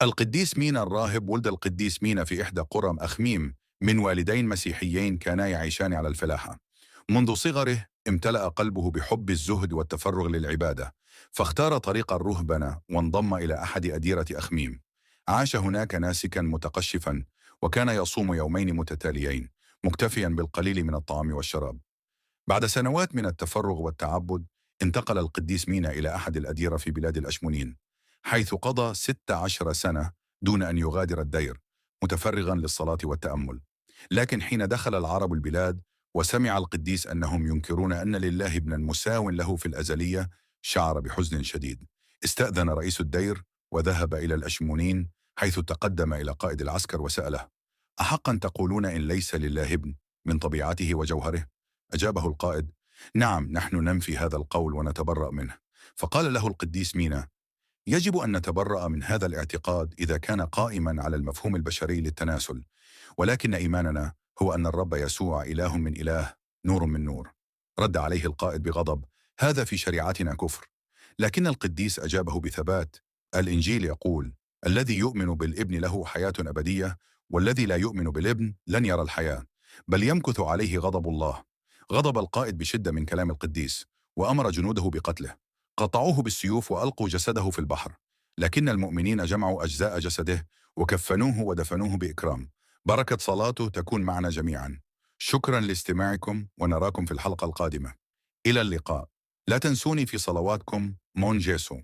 القديس مينا الراهب ولد القديس مينا في إحدى قرى أخميم من والدين مسيحيين كانا يعيشان على الفلاحة. منذ صغره امتلأ قلبه بحب الزهد والتفرغ للعبادة، فاختار طريق الرهبنة وانضم إلى أحد أديرة أخميم. عاش هناك ناسكا متقشفا، وكان يصوم يومين متتاليين مكتفيا بالقليل من الطعام والشراب. بعد سنوات من التفرغ والتعبد، انتقل القديس مينا إلى أحد الأديرة في بلاد الأشمونين، حيث قضى 16 سنة دون أن يغادر الدير، متفرغا للصلاة والتأمل. لكن حين دخل العرب البلاد وسمع القديس أنهم ينكرون أن لله ابنا مساو له في الأزلية، شعر بحزن شديد. استأذن رئيس الدير وذهب إلى الأشمونين، حيث تقدم إلى قائد العسكر وسأله: أحقا تقولون إن ليس لله ابن من طبيعته وجوهره؟ أجابه القائد: نعم، نحن ننفي هذا القول ونتبرأ منه. فقال له القديس مينا: يجب أن نتبرأ من هذا الاعتقاد إذا كان قائما على المفهوم البشري للتناسل، ولكن إيماننا هو أن الرب يسوع إله من إله، نور من نور. رد عليه القائد بغضب: هذا في شريعتنا كفر. لكن القديس أجابه بثبات: الإنجيل يقول: الذي يؤمن بالابن له حياة أبدية، والذي لا يؤمن بالابن لن يرى الحياة، بل يمكث عليه غضب الله. غضب القائد بشدة من كلام القديس، وأمر جنوده بقتله. قطعوه بالسيوف وألقوا جسده في البحر، لكن المؤمنين جمعوا أجزاء جسده وكفنوه ودفنوه بإكرام. بركة صلاته تكون معنا جميعا. شكرا لاستماعكم، ونراكم في الحلقة القادمة. إلى اللقاء. لا تنسوني في صلواتكم. مون جيسو.